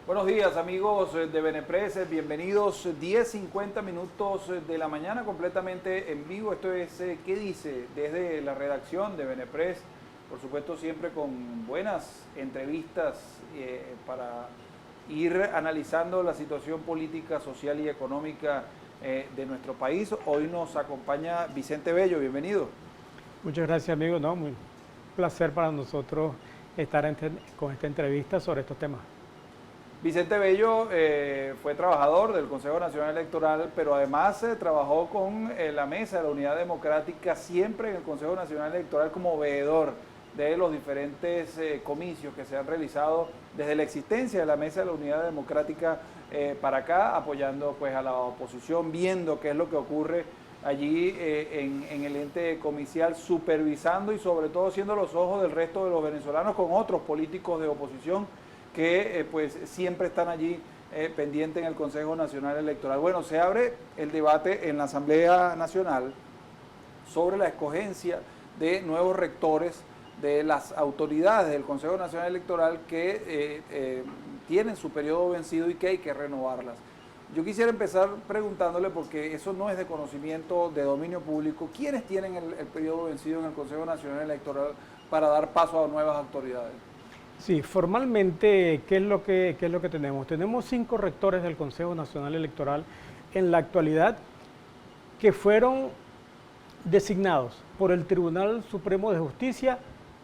Buenos días amigos de Benepress, bienvenidos 10:50 minutos de la mañana completamente en vivo. Esto es ¿Qué dice? Desde la redacción de Benepress, por supuesto siempre con buenas entrevistas para ir analizando la situación política, social y económica de nuestro país. Hoy nos acompaña Vicente Bello, bienvenido. Muchas gracias, amigo. No, muy placer para nosotros estar con esta entrevista sobre estos temas. Vicente Bello fue trabajador del Consejo Nacional Electoral, pero además trabajó con la Mesa de la Unidad Democrática, siempre en el Consejo Nacional Electoral como veedor de los diferentes comicios que se han realizado desde la existencia de la Mesa de la Unidad Democrática para acá, apoyando pues a la oposición, viendo qué es lo que ocurre allí en el ente comicial, supervisando y sobre todo siendo los ojos del resto de los venezolanos con otros políticos de oposición que pues siempre están allí pendientes en el Consejo Nacional Electoral. Bueno, se abre el debate en la Asamblea Nacional sobre la escogencia de nuevos rectores de las autoridades del Consejo Nacional Electoral que tienen su periodo vencido y que hay que renovarlas. Yo quisiera empezar preguntándole, porque eso no es de conocimiento de dominio público, ¿quiénes tienen el periodo vencido en el Consejo Nacional Electoral para dar paso a nuevas autoridades? Sí, formalmente, ¿qué es lo que tenemos? Tenemos 5 rectores del Consejo Nacional Electoral en la actualidad que fueron designados por el Tribunal Supremo de Justicia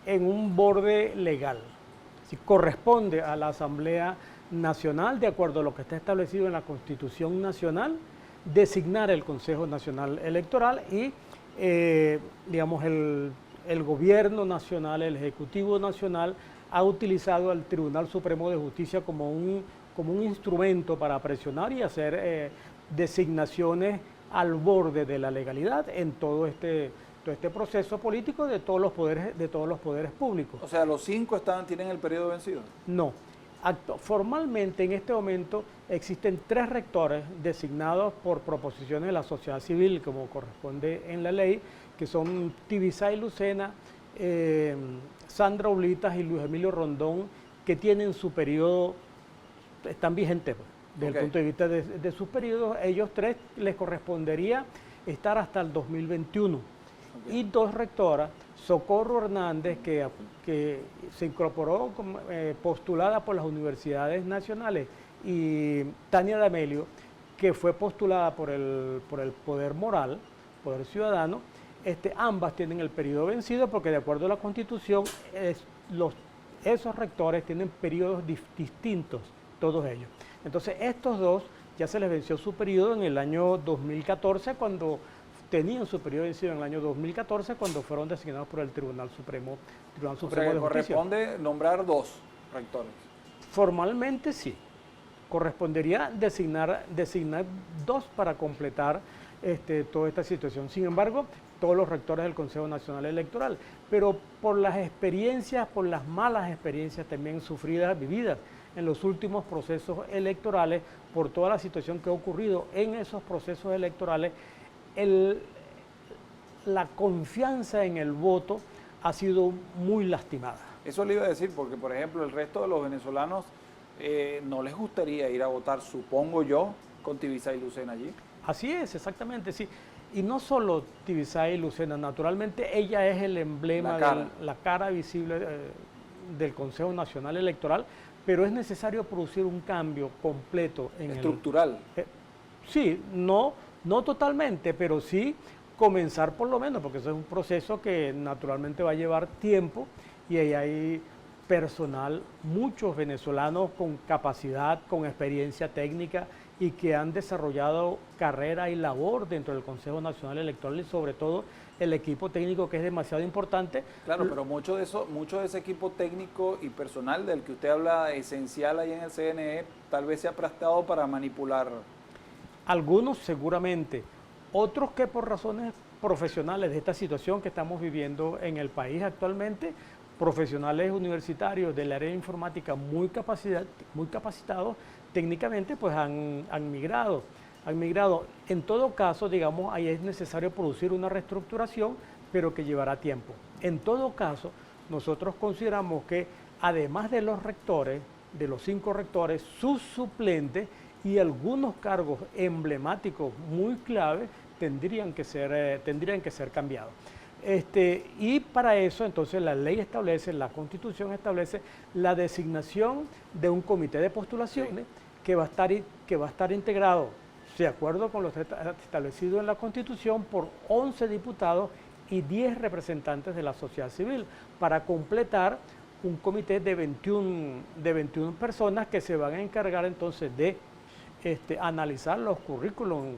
en un borde legal. Si corresponde a la Asamblea Nacional, de acuerdo a lo que está establecido en la Constitución Nacional, designar el Consejo Nacional Electoral y, digamos, el Gobierno Nacional, el Ejecutivo Nacional, ha utilizado al Tribunal Supremo de Justicia como un instrumento para presionar y hacer designaciones al borde de la legalidad en todo este proceso político de todos los poderes públicos. O sea, los 5 tienen el periodo vencido. No. Formalmente, en este momento, existen 3 rectores designados por proposiciones de la sociedad civil, como corresponde en la ley, que son Tibisay Lucena, Sandra Ublitas y Luis Emilio Rondón, que tienen su periodo, están vigentes desde el punto de vista de sus periodos. Ellos 3 les correspondería estar hasta el 2021. Y 2 rectoras, Socorro Hernández, que se incorporó postulada por las universidades nacionales, y Tania D'Amelio, que fue postulada por el Poder Moral, Poder Ciudadano. Ambas tienen el periodo vencido porque, de acuerdo a la Constitución, esos rectores tienen periodos distintos, todos ellos. Entonces, estos 2 ya se les venció su periodo en el año 2014, cuando tenían su periodo vencido en el año 2014, cuando fueron designados por el Tribunal Supremo de Justicia. O sea, que corresponde nombrar 2 rectores. Formalmente sí. Correspondería designar 2 para completar toda esta situación. Sin embargo, todos los rectores del Consejo Nacional Electoral, pero por las experiencias, por las malas experiencias también sufridas, vividas en los últimos procesos electorales, por toda la situación que ha ocurrido en esos procesos electorales, la confianza en el voto ha sido muy lastimada. Eso le iba a decir, porque por ejemplo el resto de los venezolanos no les gustaría ir a votar, supongo yo, con Tibisay Lucena allí. Así es, exactamente, sí. Y no solo Tibisay Lucena, naturalmente ella es el emblema, la cara visible del Consejo Nacional Electoral, pero es necesario producir un cambio completo en estructural. Sí, no totalmente, pero sí comenzar por lo menos, porque eso es un proceso que naturalmente va a llevar tiempo, y ahí hay personal, muchos venezolanos con capacidad, con experiencia técnica, y que han desarrollado carrera y labor dentro del Consejo Nacional Electoral, y sobre todo el equipo técnico, que es demasiado importante. Claro, pero mucho de ese equipo técnico y personal del que usted habla, esencial ahí en el CNE, tal vez se ha prestado para manipular. Algunos seguramente, otros que por razones profesionales de esta situación que estamos viviendo en el país actualmente, profesionales universitarios del área de informática muy capacitados técnicamente, pues han migrado. En todo caso, digamos, ahí es necesario producir una reestructuración, pero que llevará tiempo. En todo caso, nosotros consideramos que, además de los rectores, de los 5 rectores, sus suplentes y algunos cargos emblemáticos muy clave tendrían que ser cambiados. Y para eso, entonces, la ley establece, la Constitución establece la designación de un comité de postulaciones que va a estar integrado, de acuerdo con lo establecido en la Constitución, por 11 diputados y 10 representantes de la sociedad civil, para completar un comité de 21 personas que se van a encargar entonces de analizar los currículums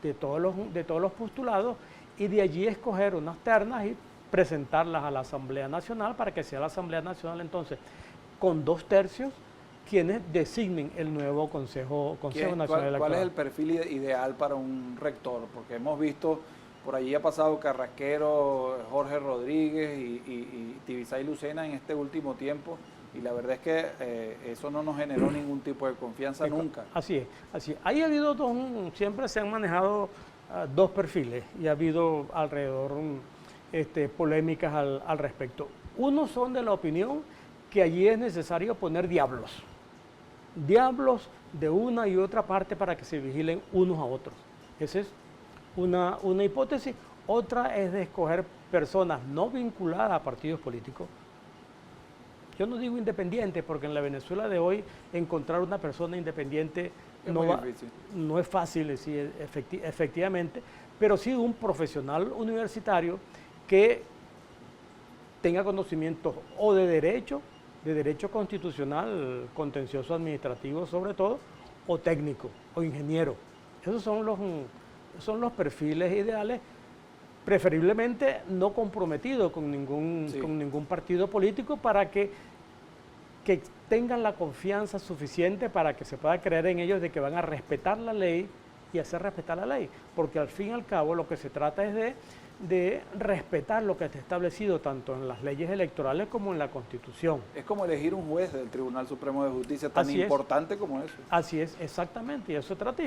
de todos los postulados y de allí escoger unas ternas y presentarlas a la Asamblea Nacional para que sea la Asamblea Nacional entonces con 2/3 quienes designen el nuevo Consejo Nacional Electoral. ¿Cuál es el perfil ideal para un rector? Porque hemos visto, por allí ha pasado Carrasquero, Jorge Rodríguez y Tibisay Lucena en este último tiempo, y la verdad es que eso no nos generó ningún tipo de confianza nunca. Así es. Ahí ha habido siempre se han manejado 2 perfiles y ha habido alrededor polémicas al respecto. Unos son de la opinión que allí es necesario poner diablos de una y otra parte para que se vigilen unos a otros. Esa es una hipótesis. Otra es de escoger personas no vinculadas a partidos políticos. Yo no digo independiente, porque en la Venezuela de hoy encontrar una persona independiente no es fácil, efectivamente, pero sí un profesional universitario que tenga conocimientos o de derecho constitucional, contencioso administrativo sobre todo, o técnico, o ingeniero. Esos son los perfiles ideales, preferiblemente no comprometidos con ningún partido político, para que tengan la confianza suficiente para que se pueda creer en ellos de que van a respetar la ley y hacer respetar la ley, porque al fin y al cabo lo que se trata es de respetar lo que está establecido tanto en las leyes electorales como en la Constitución. Es como elegir un juez del Tribunal Supremo de Justicia, tan importante como eso. Así es, exactamente, y eso se trata,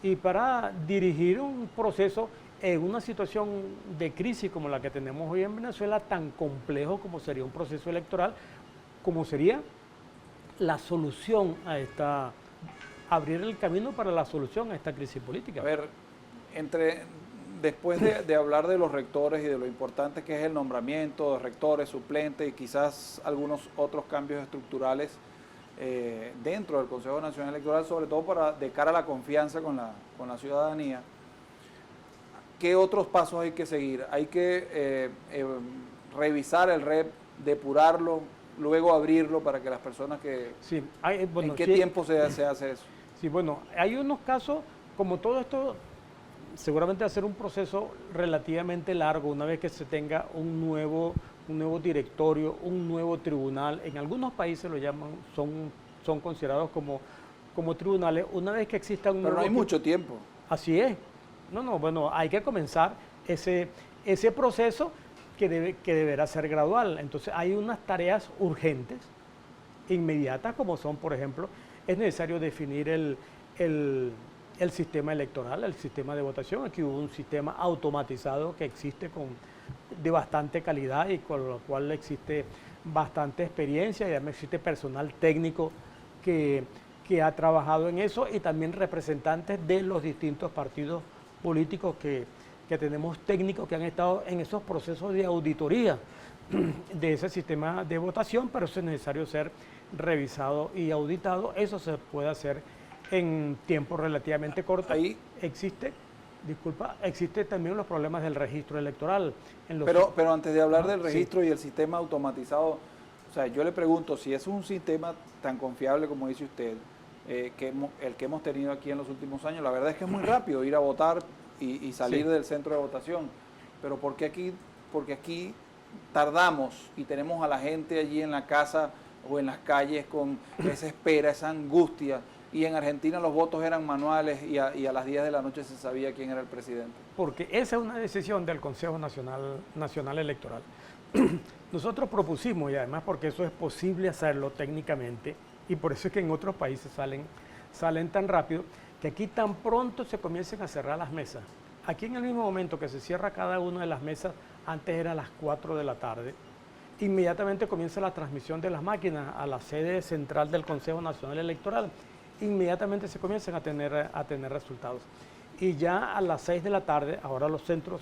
y para dirigir un proceso en una situación de crisis como la que tenemos hoy en Venezuela, tan complejo como sería un proceso electoral, como sería la solución abrir el camino para la solución a esta crisis política. A ver, después de hablar de los rectores y de lo importante que es el nombramiento de rectores, suplentes y quizás algunos otros cambios estructurales dentro del Consejo Nacional Electoral, sobre todo de cara a la confianza con la ciudadanía, ¿qué otros pasos hay que seguir? Hay que revisar el REP, depurarlo, luego abrirlo para que las personas que... Sí, ¿En qué tiempo se hace eso? Sí, bueno, hay unos casos, como todo esto, seguramente va a ser un proceso relativamente largo una vez que se tenga un nuevo directorio, un nuevo tribunal. En algunos países lo llaman, son considerados como tribunales. Una vez que exista un nuevo... Pero no hay mucho tiempo. Así es. Bueno, hay que comenzar ese proceso que deberá ser gradual. Entonces hay unas tareas urgentes, inmediatas, como son, por ejemplo, es necesario definir el sistema electoral, el sistema de votación. Aquí hubo un sistema automatizado que existe de bastante calidad y con lo cual existe bastante experiencia, y además existe personal técnico que ha trabajado en eso, y también representantes de los distintos partidos políticos que tenemos, técnicos que han estado en esos procesos de auditoría de ese sistema de votación, pero eso es necesario ser revisado y auditado. Eso se puede hacer en tiempo relativamente corto. Ahí existe también los problemas del registro electoral. Pero antes de hablar del registro y el sistema automatizado, o sea, yo le pregunto, si es un sistema tan confiable como dice usted, el que hemos tenido aquí en los últimos años, la verdad es que es muy rápido ir a votar y salir del centro de votación, pero ¿por qué aquí tardamos y tenemos a la gente allí en la casa o en las calles con esa espera, esa angustia? Y en Argentina los votos eran manuales y a las 10 de la noche se sabía quién era el presidente. Porque esa es una decisión del Consejo Nacional Electoral. Nosotros propusimos, y además porque eso es posible hacerlo técnicamente, y por eso es que en otros países salen tan rápido, que aquí tan pronto se comiencen a cerrar las mesas. Aquí en el mismo momento que se cierra cada una de las mesas, antes era a las 4 de la tarde, inmediatamente comienza la transmisión de las máquinas a la sede central del Consejo Nacional Electoral. Inmediatamente se comienzan a tener resultados. Y ya a las 6 de la tarde, ahora los centros,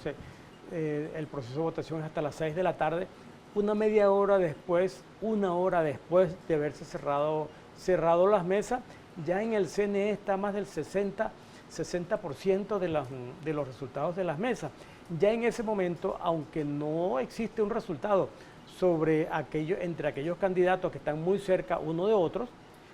el proceso de votación es hasta las 6 de la tarde, una hora después de haberse cerrado las mesas, ya en el CNE está más del 60% de los resultados de las mesas. Ya en ese momento, aunque no existe un resultado entre aquellos candidatos que están muy cerca uno de otros,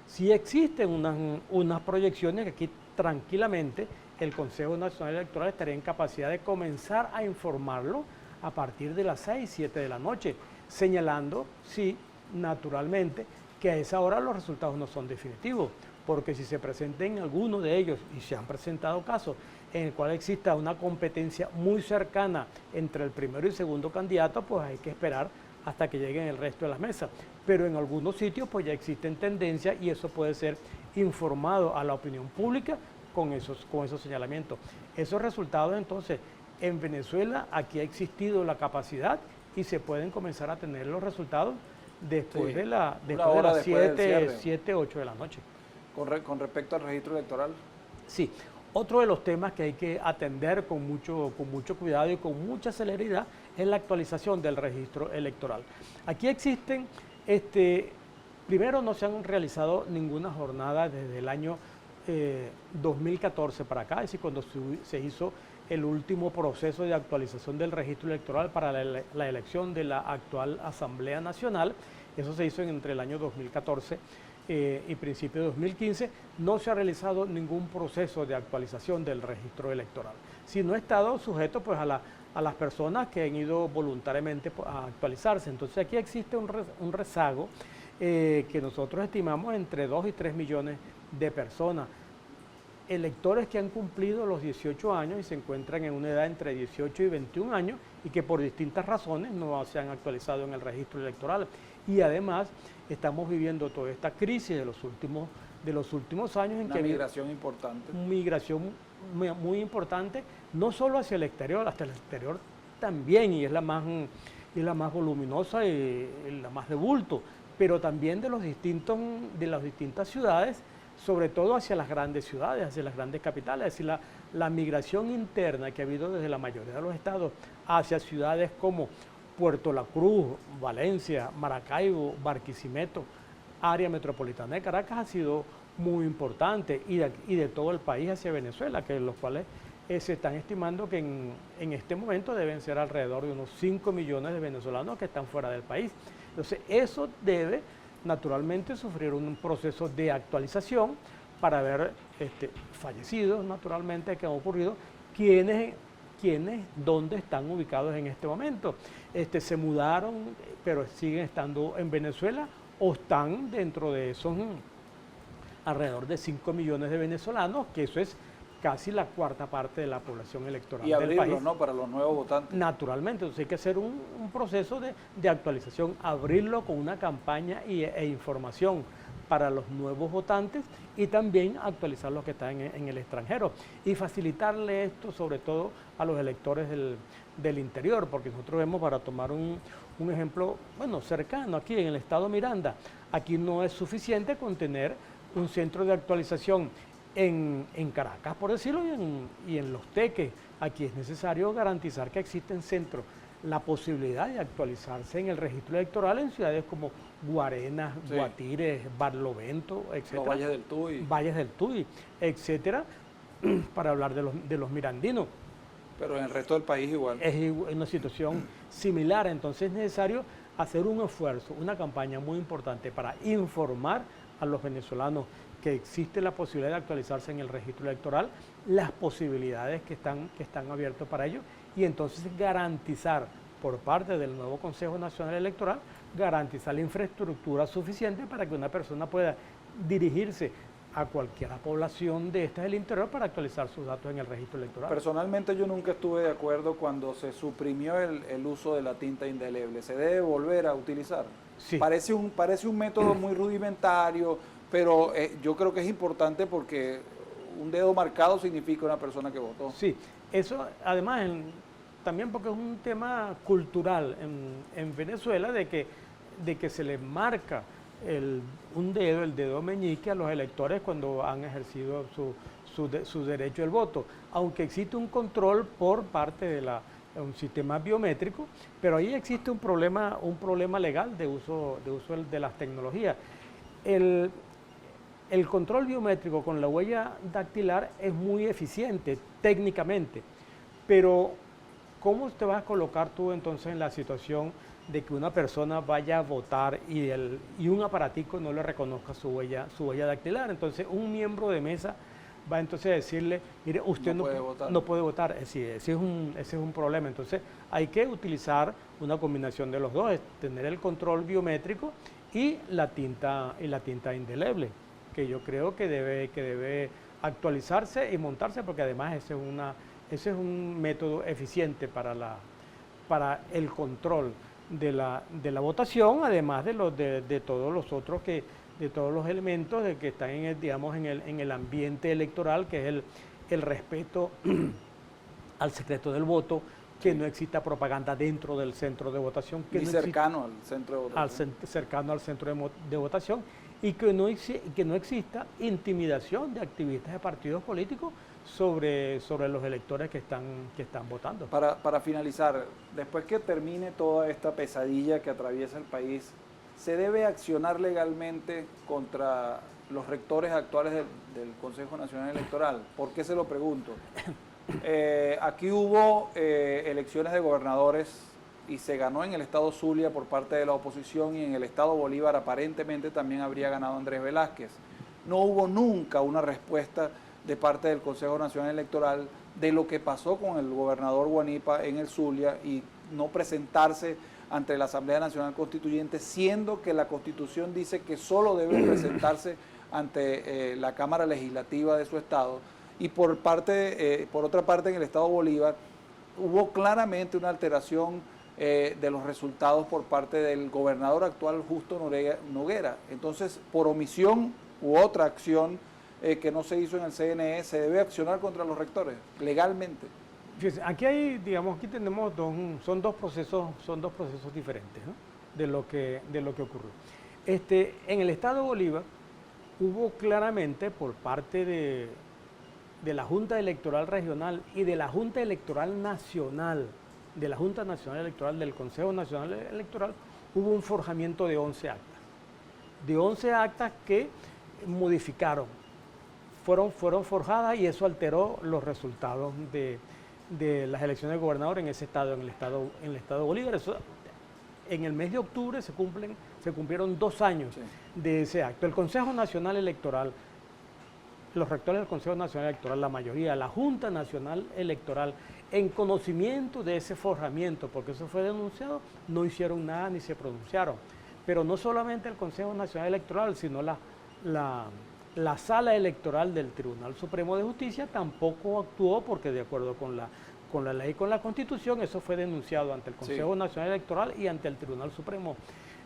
sí existen unas proyecciones que aquí tranquilamente el Consejo Nacional Electoral estaría en capacidad de comenzar a informarlo a partir de las 6, 7 de la noche, señalando, sí, naturalmente, que a esa hora los resultados no son definitivos, porque si se presenten alguno de ellos, y se han presentado casos en el cual exista una competencia muy cercana entre el primero y segundo candidato, pues hay que esperar hasta que lleguen el resto de las mesas. Pero en algunos sitios pues ya existen tendencias y eso puede ser informado a la opinión pública con esos señalamientos. Esos resultados entonces, en Venezuela aquí ha existido la capacidad y se pueden comenzar a tener los resultados después de las 7, 8 de la noche. Con respecto al registro electoral. Sí, otro de los temas que hay que atender con mucho cuidado y con mucha celeridad es la actualización del registro electoral. Aquí existen, primero no se han realizado ninguna jornada desde el año 2014 para acá, es decir, cuando se hizo el último proceso de actualización del registro electoral para la elección de la actual Asamblea Nacional. Eso se hizo entre el año 2014 y principio de 2015. No se ha realizado ningún proceso de actualización del registro electoral, sino ha estado sujeto pues, a las personas que han ido voluntariamente a actualizarse. Entonces aquí existe un rezago que nosotros estimamos entre 2 y 3 millones de personas, electores que han cumplido los 18 años y se encuentran en una edad entre 18 y 21 años y que por distintas razones no se han actualizado en el registro electoral. Y además estamos viviendo toda esta crisis de los últimos años en que migración importante. Migración muy importante, no solo hacia el exterior, hasta el exterior también, y es la más voluminosa y la más de bulto, pero también de las distintas ciudades, sobre todo hacia las grandes ciudades, hacia las grandes capitales. Es decir, la migración interna que ha habido desde la mayoría de los estados hacia ciudades como Puerto La Cruz, Valencia, Maracaibo, Barquisimeto, área metropolitana de Caracas ha sido muy importante, y de todo el país hacia Venezuela, que los cuales se están estimando que en este momento deben ser alrededor de unos 5 millones de venezolanos que están fuera del país. Entonces eso debe naturalmente sufrir un proceso de actualización para ver fallecidos naturalmente que han ocurrido, quiénes dónde están ubicados en este momento. Se mudaron, pero siguen estando en Venezuela o están dentro de esos alrededor de 5 millones de venezolanos, que eso es casi la cuarta parte de la población electoral del país. Y abrirlo, ¿no?, para los nuevos votantes. Naturalmente, entonces hay que hacer un proceso de actualización, abrirlo con una campaña e información para los nuevos votantes y también actualizar los que están en el extranjero y facilitarle esto sobre todo a los electores del interior, porque nosotros vemos, para tomar un ejemplo cercano, aquí en el estado Miranda, aquí no es suficiente con tener un centro de actualización en Caracas, por decirlo, y en Los Teques. Aquí es necesario garantizar que existen centros, la posibilidad de actualizarse en el registro electoral en ciudades como Guarenas, sí, Guatire, Barlovento, etc. Los Valles del Tuy. Valles del Tuy, etcétera, para hablar de los mirandinos. Pero en el resto del país igual. Es una situación similar, entonces es necesario hacer un esfuerzo, una campaña muy importante para informar a los venezolanos que existe la posibilidad de actualizarse en el registro electoral, las posibilidades que están abiertas para ello, y entonces garantizar por parte del nuevo Consejo Nacional Electoral, garantizar la infraestructura suficiente para que una persona pueda dirigirse a cualquier población de estas del interior para actualizar sus datos en el registro electoral. Personalmente yo nunca estuve de acuerdo cuando se suprimió el uso de la tinta indeleble. ¿Se debe volver a utilizar? Sí. Parece un método muy rudimentario, pero yo creo que es importante porque un dedo marcado significa una persona que votó. Sí, eso además también porque es un tema cultural en Venezuela de que se les marca un dedo, el dedo meñique a los electores cuando han ejercido su derecho al voto, aunque existe un control por parte de un sistema biométrico, pero ahí existe un problema legal de uso de las tecnologías. El control biométrico con la huella dactilar es muy eficiente técnicamente, pero ¿cómo te vas a colocar tú entonces en la situación de que una persona vaya a votar y un aparatico no le reconozca su huella dactilar? Entonces un miembro de mesa va entonces a decirle, mire, usted no puede votar. Ese es un problema. Entonces hay que utilizar una combinación de los dos, es tener el control biométrico y la tinta indeleble, que yo creo que debe actualizarse y montarse, porque además ese es un método eficiente para el control de la votación, además de todos los otros de todos los elementos que están en el ambiente electoral, que es el respeto al secreto del voto, que no exista propaganda dentro del centro de votación, que cercano al centro de votación. Cercano al centro de votación, y que no exista intimidación de activistas de partidos políticos sobre los electores que están votando. Para finalizar, después que termine toda esta pesadilla que atraviesa el país, ¿se debe accionar legalmente contra los rectores actuales del Consejo Nacional Electoral? ¿Por qué se lo pregunto? Aquí hubo elecciones de gobernadores y se ganó en el estado Zulia por parte de la oposición, y en el estado Bolívar aparentemente también habría ganado Andrés Velázquez. No hubo nunca una respuesta de parte del Consejo Nacional Electoral de lo que pasó con el gobernador Guanipa en el Zulia, y no presentarse ante la Asamblea Nacional Constituyente, siendo que la Constitución dice que solo debe presentarse ante la Cámara Legislativa de su estado. Y por otra parte, en el estado Bolívar hubo claramente una alteración de los resultados por parte del gobernador actual, Justo Noguera. Entonces, por omisión u otra acción que no se hizo en el CNE, ¿se debe accionar contra los rectores legalmente? Fíjense, aquí tenemos son dos procesos diferentes, ¿no?, de lo que ocurrió. En el estado Bolívar hubo claramente por parte de la Junta Electoral Regional y de la Junta Electoral Nacional, de la Junta Nacional Electoral, del Consejo Nacional Electoral, hubo un forjamiento de 11 actas. De 11 actas que modificaron, fueron forjadas, y eso alteró los resultados de las elecciones de gobernador en ese estado, en el estado Bolívar. Eso, en el mes de octubre se cumplieron 2 años de ese acto. El Consejo Nacional Electoral, los rectores del Consejo Nacional Electoral, la mayoría, la Junta Nacional Electoral, en conocimiento de ese forjamiento, porque eso fue denunciado, no hicieron nada ni se pronunciaron. Pero no solamente el Consejo Nacional Electoral, sino la Sala Electoral del Tribunal Supremo de Justicia tampoco actuó, porque de acuerdo con la ley y con la Constitución, eso fue denunciado ante el Consejo Nacional Electoral y ante el Tribunal Supremo,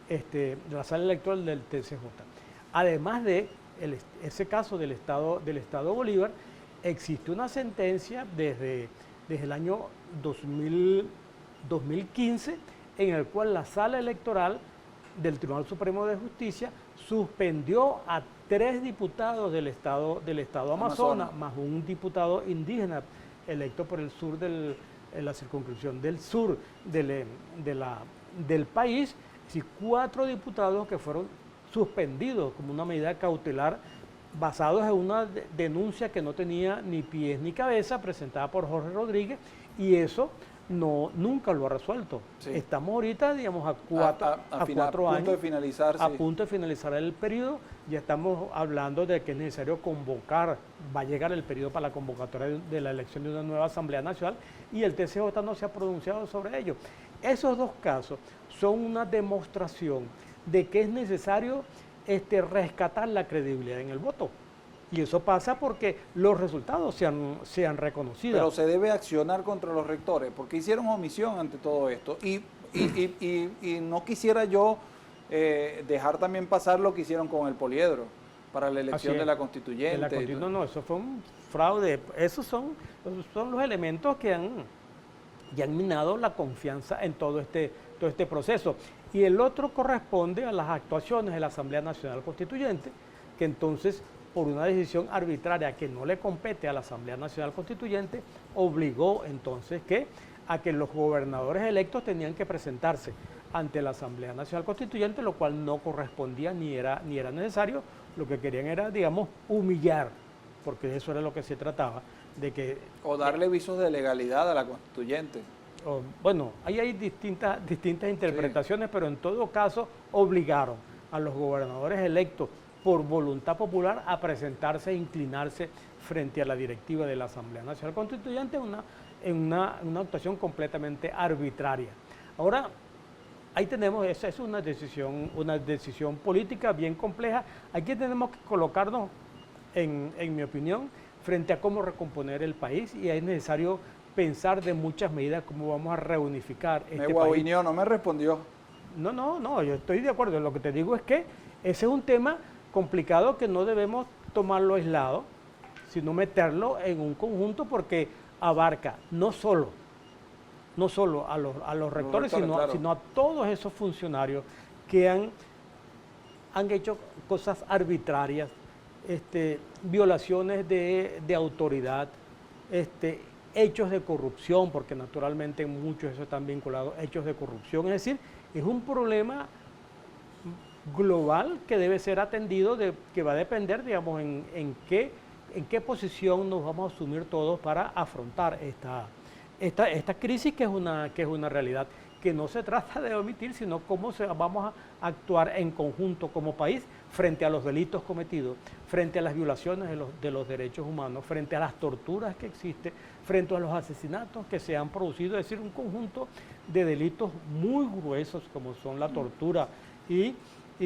de la Sala Electoral del TCJ. Además de ese caso del estado Bolívar, existe una sentencia desde el año 2015 en el cual la Sala Electoral del Tribunal Supremo de Justicia suspendió a 3 diputados del estado Amazonas, más un diputado indígena electo por el sur la circunscripción del sur del país, y 4 diputados que fueron suspendidos como una medida cautelar basados en una denuncia que no tenía ni pies ni cabeza, presentada por Jorge Rodríguez, y eso nunca lo ha resuelto. Estamos ahorita, digamos, a 4 años, a punto de finalizar el periodo. Ya estamos hablando de que es necesario convocar, va a llegar el periodo para la convocatoria de la elección de una nueva Asamblea Nacional, y el TCJ no se ha pronunciado sobre ello. Esos 2 casos son una demostración de que es necesario rescatar la credibilidad en el voto. Y eso pasa porque los resultados sean reconocidos. Pero se debe accionar contra los rectores, porque hicieron omisión ante todo esto. Y no quisiera yo dejar también pasar lo que hicieron con el poliedro para la elección de la constituyente. No, eso fue un fraude. Esos son los elementos que y han minado la confianza en todo este proceso. Y el otro corresponde a las actuaciones de la Asamblea Nacional Constituyente, que entonces, por una decisión arbitraria que no le compete a la Asamblea Nacional Constituyente, obligó entonces a que los gobernadores electos tenían que presentarse ante la Asamblea Nacional Constituyente, lo cual no correspondía ni era necesario. Lo que querían era, digamos, humillar, porque eso era lo que se trataba, de que... O darle visos de legalidad a la constituyente. Bueno, ahí hay distintas interpretaciones, sí, pero en todo caso obligaron a los gobernadores electos por voluntad popular a presentarse e inclinarse frente a la directiva de la Asamblea Nacional Constituyente en una actuación completamente arbitraria. Ahora, ahí tenemos, esa es una decisión política bien compleja. Aquí tenemos que colocarnos, en mi opinión, frente a cómo recomponer el país, y es necesario pensar de muchas medidas cómo vamos a reunificar este país. No me respondió. No, yo estoy de acuerdo. Lo que te digo es que ese es un tema complicado que no debemos tomarlo aislado, sino meterlo en un conjunto, porque abarca no solo a los rectores, sino a todos esos funcionarios que han hecho cosas arbitrarias, violaciones de autoridad, hechos de corrupción, porque naturalmente muchos de esos están vinculados a hechos de corrupción. Es decir, es un problema global que debe ser atendido, que va a depender, digamos, en qué posición nos vamos a asumir todos para afrontar esta crisis, que es una realidad, que no se trata de omitir, sino cómo vamos a actuar en conjunto como país frente a los delitos cometidos, frente a las violaciones de los derechos humanos, frente a las torturas que existen, frente a los asesinatos que se han producido. Es decir, un conjunto de delitos muy gruesos como son la tortura y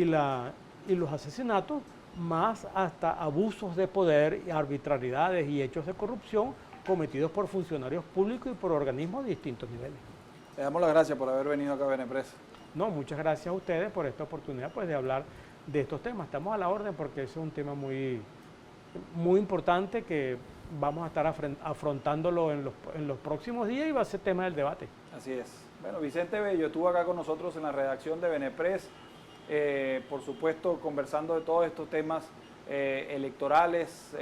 los asesinatos, más hasta abusos de poder, arbitrariedades y hechos de corrupción cometidos por funcionarios públicos y por organismos de distintos niveles. Le damos las gracias por haber venido acá a Benepress. No, muchas gracias a ustedes por esta oportunidad, pues, de hablar de estos temas. Estamos a la orden porque ese es un tema muy importante, que vamos a estar afrontándolo en los próximos días, y va a ser tema del debate. Así es. Bueno, Vicente Bello estuvo acá con nosotros en la redacción de Benepress, por supuesto conversando de todos estos temas electorales,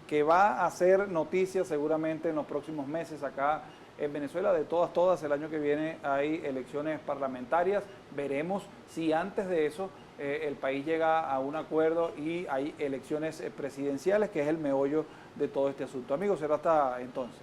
que va a hacer noticias seguramente en los próximos meses acá en Venezuela. De todas, el año que viene hay elecciones parlamentarias. Veremos si antes de eso el país llega a un acuerdo y hay elecciones presidenciales, que es el meollo de todo este asunto. Amigos, será hasta entonces.